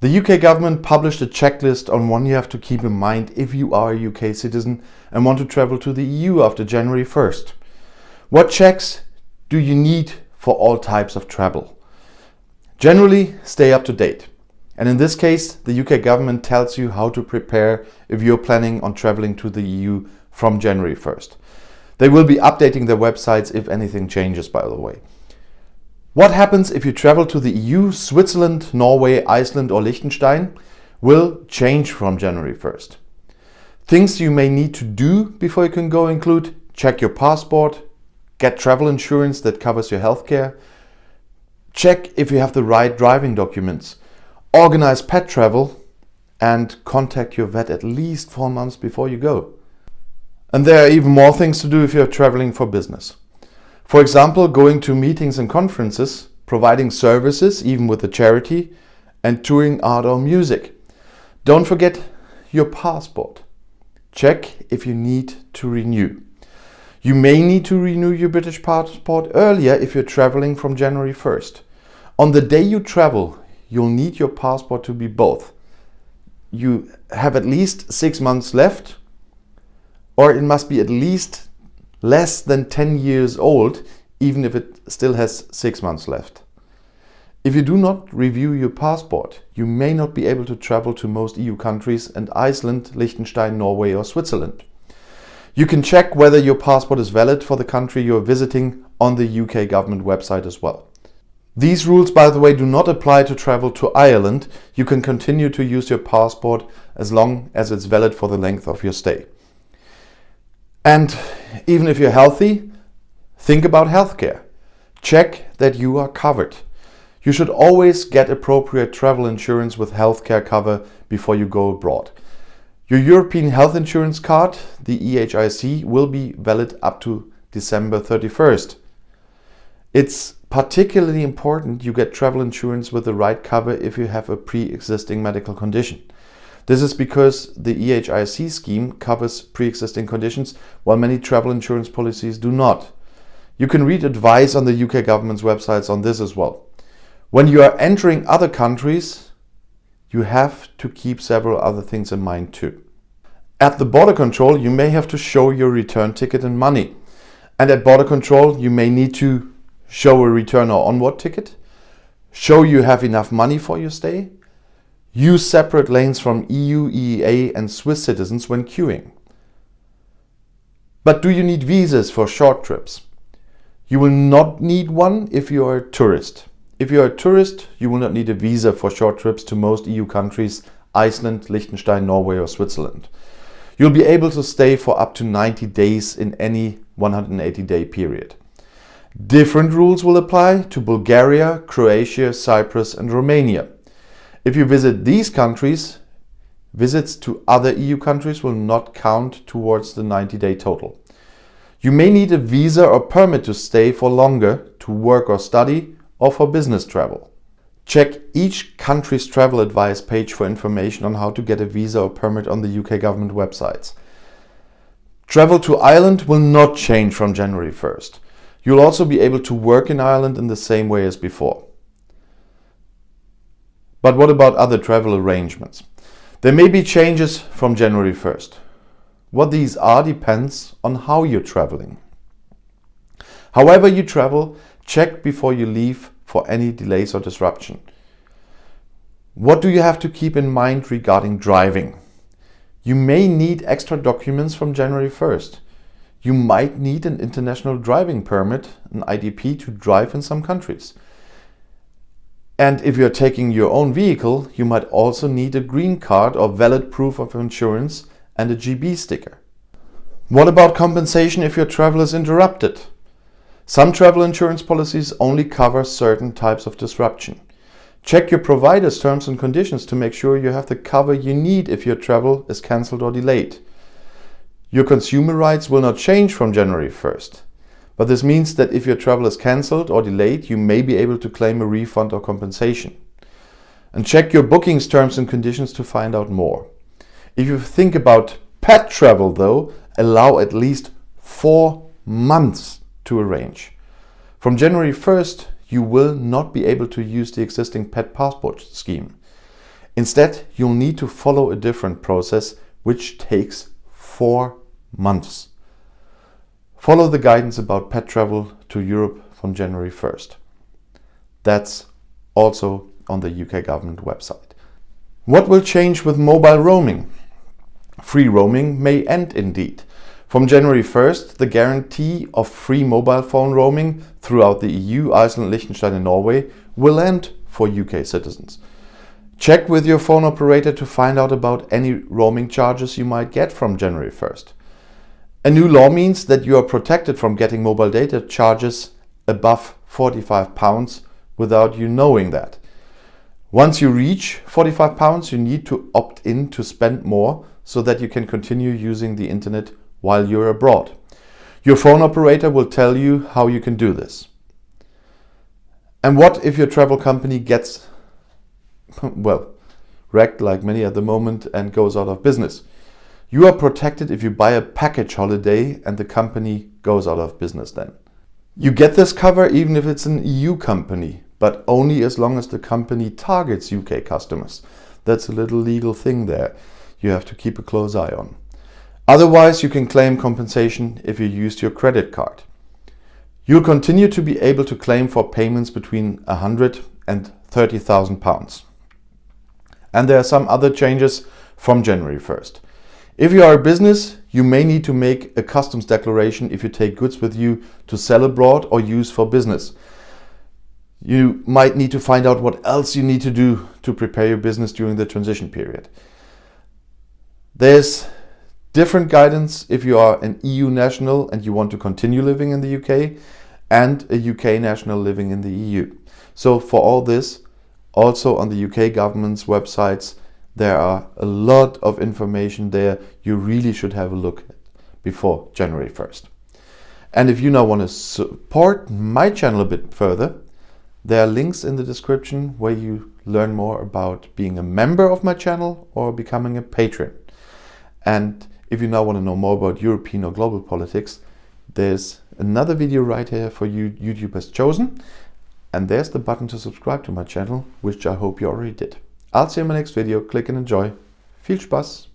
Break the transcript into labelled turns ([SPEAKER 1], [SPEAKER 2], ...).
[SPEAKER 1] The UK government published a checklist on what you have to keep in mind if you are a UK citizen and want to travel to the EU after January 1st. What checks do you need for all types of travel? Generally, stay up to date. And in this case, the UK government tells you how to prepare if you're planning on traveling to the EU from January 1st. They will be updating their websites if anything changes, by the way. What happens if you travel to the EU? Switzerland, Norway, Iceland or Liechtenstein will change from January 1st. Things you may need to do before you can go include check your passport, get travel insurance that covers your healthcare, check if you have the right driving documents, organize pet travel, and contact your vet at least 4 months before you go. And there are even more things to do if you're traveling for business. For example, going to meetings and conferences, providing services, even with a charity, and touring art or music. Don't forget your passport. Check if you need to renew. You may need to renew your British passport earlier if you're traveling from January 1st. On the day you travel, you'll need your passport to be both. You have at least 6 months left, or it must be at least less than 10 years old, even if it still has 6 months left. If you do not review your passport, you may not be able to travel to most EU countries and Iceland, Liechtenstein, Norway or Switzerland. You can check whether your passport is valid for the country you're visiting on the UK government website as well. These rules, by the way, do not apply to travel to Ireland. You can continue to use your passport as long as it's valid for the length of your stay. And even if you're healthy, think about healthcare. Check that you are covered. You should always get appropriate travel insurance with healthcare cover before you go abroad. Your European Health Insurance Card, the EHIC, will be valid up to December 31st. It's particularly important you get travel insurance with the right cover if you have a pre-existing medical condition. This is because the EHIC scheme covers pre-existing conditions, while many travel insurance policies do not. You can read advice on the UK government's websites on this as well. When you are entering other countries, you have to keep several other things in mind too. At the border control, you may have to show your return ticket and money. And at border control, you may need to show a return or onward ticket, show you have enough money for your stay, use separate lanes from EU, EEA and Swiss citizens when queuing. But do you need visas for short trips? You will not need one if you are a tourist. If you are a tourist, you will not need a visa for short trips to most EU countries, Iceland, Liechtenstein, Norway or Switzerland. You'll be able to stay for up to 90 days in any 180-day period. Different rules will apply to Bulgaria, Croatia, Cyprus and Romania. If you visit these countries, visits to other EU countries will not count towards the 90-day total. You may need a visa or permit to stay for longer, to work or study, or for business travel. Check each country's travel advice page for information on how to get a visa or permit on the UK government websites. Travel to Ireland will not change from January 1st. You'll also be able to work in Ireland in the same way as before. But what about other travel arrangements? There may be changes from January 1st. What these are depends on how you're traveling. However you travel, check before you leave for any delays or disruption. What do you have to keep in mind regarding driving? You may need extra documents from January 1st. You might need an international driving permit, an IDP, to drive in some countries. And if you're taking your own vehicle, you might also need a green card or valid proof of insurance and a GB sticker. What about compensation if your travel is interrupted? Some travel insurance policies only cover certain types of disruption. Check your provider's terms and conditions to make sure you have the cover you need if your travel is cancelled or delayed. Your consumer rights will not change from January 1st. But this means that if your travel is cancelled or delayed, you may be able to claim a refund or compensation. And check your booking's terms and conditions to find out more. If you think about pet travel though, allow at least 4 months to arrange. From January 1st, you will not be able to use the existing pet passport scheme. Instead, you'll need to follow a different process which takes 4 months. Follow the guidance about pet travel to Europe from January 1st. That's also on the UK government website. What will change with mobile roaming? Free roaming may end indeed. From January 1st, the guarantee of free mobile phone roaming throughout the EU, Iceland, Liechtenstein and Norway will end for UK citizens. Check with your phone operator to find out about any roaming charges you might get from January 1st. A new law means that you are protected from getting mobile data charges above £45 without you knowing that. Once you reach £45, you need to opt in to spend more so that you can continue using the internet while you're abroad. Your phone operator will tell you how you can do this. And what if your travel company gets, wrecked like many at the moment and goes out of business? You are protected if you buy a package holiday and the company goes out of business then. You get this cover even if it's an EU company, but only as long as the company targets UK customers. That's a little legal thing there you have to keep a close eye on. Otherwise, you can claim compensation if you used your credit card. You'll continue to be able to claim for payments between £100 and £30,000. And there are some other changes from January 1st. If you are a business, you may need to make a customs declaration if you take goods with you to sell abroad or use for business. You might need to find out what else you need to do to prepare your business during the transition period. There's different guidance if you are an EU national and you want to continue living in the UK, and a UK national living in the EU. So for all this, also on the UK government's websites, there are a lot of information there you really should have a look at before January 1st. And if you now want to support my channel a bit further, there are links in the description where you learn more about being a member of my channel or becoming a patron. And if you now want to know more about European or global politics, there's another video right here for you YouTube has chosen. And there's the button to subscribe to my channel, which I hope you already did. I'll see you in my next video. Click and enjoy. Viel Spaß!